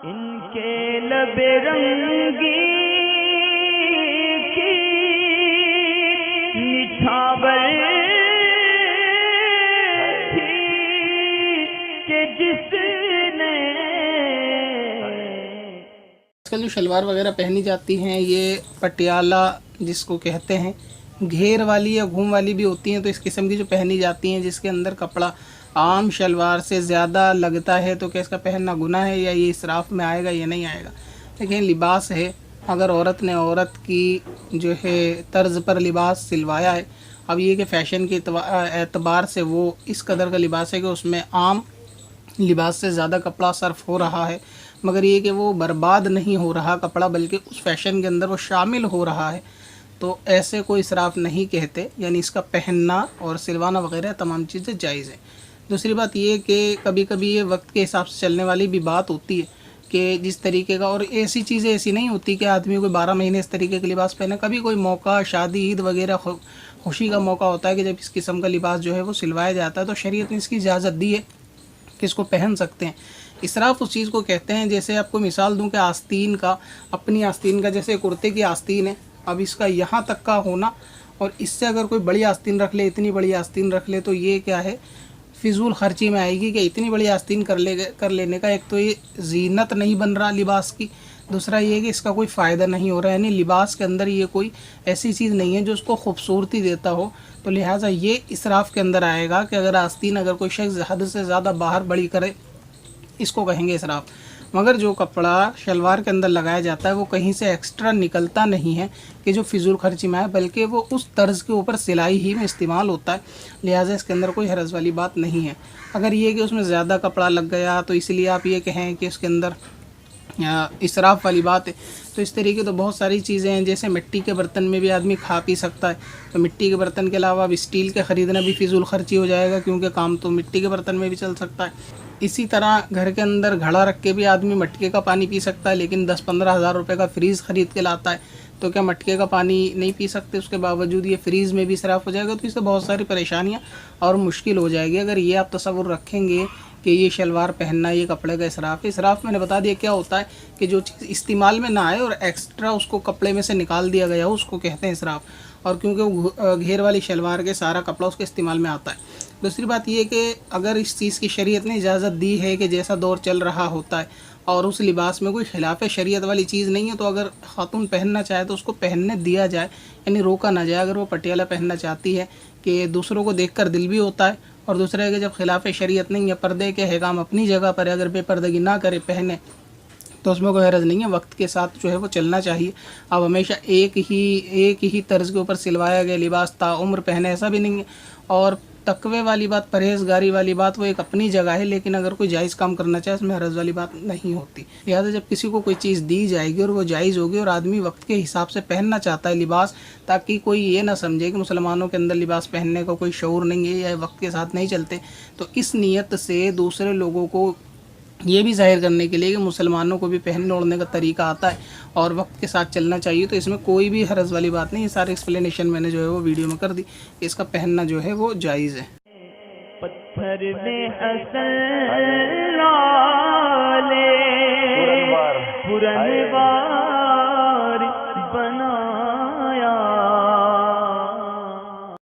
इनके लबे रंगी की निछावर थी कि जिसने आजकल जो शलवार वगैरह पहनी जाती हैं ये पटियाला जिसको कहते हैं, घेर वाली या घूम वाली भी होती हैं। तो इस किस्म की जो पहनी जाती हैं जिसके अंदर कपड़ा आम शलवार से ज़्यादा लगता है, तो क्या इसका पहनना गुनाह है या ये इसराफ में आएगा या नहीं आएगा। लेकिन लिबास है, अगर औरत ने औरत की जो है तर्ज पर लिबास सिलवाया है, अब ये कि फ़ैशन के एतबार से वो इस कदर का लिबास है कि उसमें आम लिबास से ज़्यादा कपड़ा सर्फ हो रहा है, मगर ये कि वो बर्बाद नहीं हो रहा कपड़ा, बल्कि उस फैशन के अंदर वो शामिल हो रहा है, तो ऐसे कोई इसराफ नहीं कहते। यानी इसका पहनना और सिलवाना वगैरह तमाम चीज़ें जायज़ हैं। दूसरी बात ये कि कभी कभी ये वक्त के हिसाब से चलने वाली भी बात होती है कि जिस तरीके का, और ऐसी चीज़ें ऐसी नहीं होती कि आदमी कोई 12 महीने इस तरीके का लिबास पहने। कभी कोई मौका, शादी, ईद वगैरह, खुशी का मौका होता है कि जब इस किस्म का लिबास जो है वो सिलवाया जाता है, तो शरीयत ने इसकी इजाज़त दी है कि इसको पहन सकते हैं। इसराफ उस चीज़ को कहते हैं, जैसे आपको मिसाल दूं कि आस्तीन का, अपनी आस्तीन का जैसे कुर्ते की आस्तीन है, अब इसका यहाँ तक का होना और इससे अगर कोई बड़ी आस्तीन रख ले, इतनी बड़ी आस्तीन रख ले, तो ये क्या है, फिजूल खर्ची में आएगी। कि इतनी बड़ी आस्तीन कर लेने का एक तो ये जीनत नहीं बन रहा लिबास की, दूसरा ये कि इसका कोई फ़ायदा नहीं हो रहा है। यानी लिबास के अंदर ये कोई ऐसी चीज़ नहीं है जो उसको खूबसूरती देता हो, तो लिहाजा ये इसराफ के अंदर आएगा कि अगर आस्तीन अगर कोई शख्स हद से ज़्यादा बाहर बड़ी करे, इसको कहेंगे इसराफ। मगर जो कपड़ा शलवार के अंदर लगाया जाता है वो कहीं से एक्स्ट्रा निकलता नहीं है कि जो फिजूल खर्ची में है, बल्कि वो उस तर्ज के ऊपर सिलाई ही में इस्तेमाल होता है। लिहाजा इसके अंदर कोई हरज वाली बात नहीं है। अगर ये कि उसमें ज़्यादा कपड़ा लग गया तो इसलिए आप ये कहें कि उसके अंदर इसराफ वाली बात है, तो इस तरीके तो बहुत सारी चीज़ें हैं। जैसे मिट्टी के बर्तन में भी आदमी खा पी सकता है, तो मिट्टी के बर्तन के अलावा अब स्टील के ख़रीदना भी फिजूल खर्ची हो जाएगा, क्योंकि काम तो मिट्टी के बर्तन में भी चल सकता है। इसी तरह घर के अंदर घड़ा रख के भी आदमी मटके का पानी पी सकता है, लेकिन 10-15 हज़ार रुपये का फ्रीज़ ख़रीद के लाता है, तो क्या मटके का पानी नहीं पी सकते? उसके बावजूद ये फ्रीज़ में भी इसराफ हो जाएगा, तो इससे बहुत सारी परेशानियाँ और मुश्किल हो जाएगी। अगर ये आप तसव्वुर रखेंगे कि ये शलवार पहनना ये कपड़े का इसराफ है। इसराफ मैंने बता दिया क्या होता है, कि जो चीज़ इस्तेमाल में ना आए और एक्स्ट्रा उसको कपड़े में से निकाल दिया गया हो, उसको कहते हैं इसराफ। और क्योंकि वो घेर वाली शलवार के सारा कपड़ा उसके इस्तेमाल में आता है। दूसरी बात ये कि अगर इस चीज़ की शरीयत ने इजाज़त दी है कि जैसा दौर चल रहा होता है और उस लिबास में कोई खिलाफ शरीयत वाली चीज़ नहीं है, तो अगर ख़ातून पहनना चाहे तो उसको पहनने दिया जाए, यानी रोका ना जाए। अगर वो पटियाला पहनना चाहती है कि दूसरों को देखकर दिल भी होता है, और दूसरा है कि जब खिलाफ शरीयत नहीं है, पर्दे के अहकाम अपनी जगह पर है, अगर बेपर्दगी ना करे पहने तो उसमें कोई हरज नहीं है। वक्त के साथ जो है वो चलना चाहिए। अब हमेशा एक ही तर्ज के ऊपर सिलवाया गया लिबास ताउम्र पहने, ऐसा भी नहीं है। और तकवे वाली बात, परहेज़गारी वाली बात, वो एक अपनी जगह है, लेकिन अगर कोई जायज़ काम करना चाहे उसमें हरज वाली बात नहीं होती। लिहाजा जब किसी को कोई चीज़ दी जाएगी और वो जायज़ होगी और आदमी वक्त के हिसाब से पहनना चाहता है लिबास, ताकि कोई ये ना समझे कि मुसलमानों के अंदर लिबास पहनने का कोई शऊर नहीं है या वक्त के साथ नहीं चलते, तो इस नीयत से दूसरे लोगों को ये भी ज़ाहिर करने के लिए कि मुसलमानों को भी पहनने ओढ़ने का तरीका आता है और वक्त के साथ चलना चाहिए, तो इसमें कोई भी हरज वाली बात नहीं। ये सारी एक्सप्लेनेशन मैंने जो है वो वीडियो में कर दी कि इसका पहनना जो है वो जायज़ है। पत्थर में असल लाले पुरनवार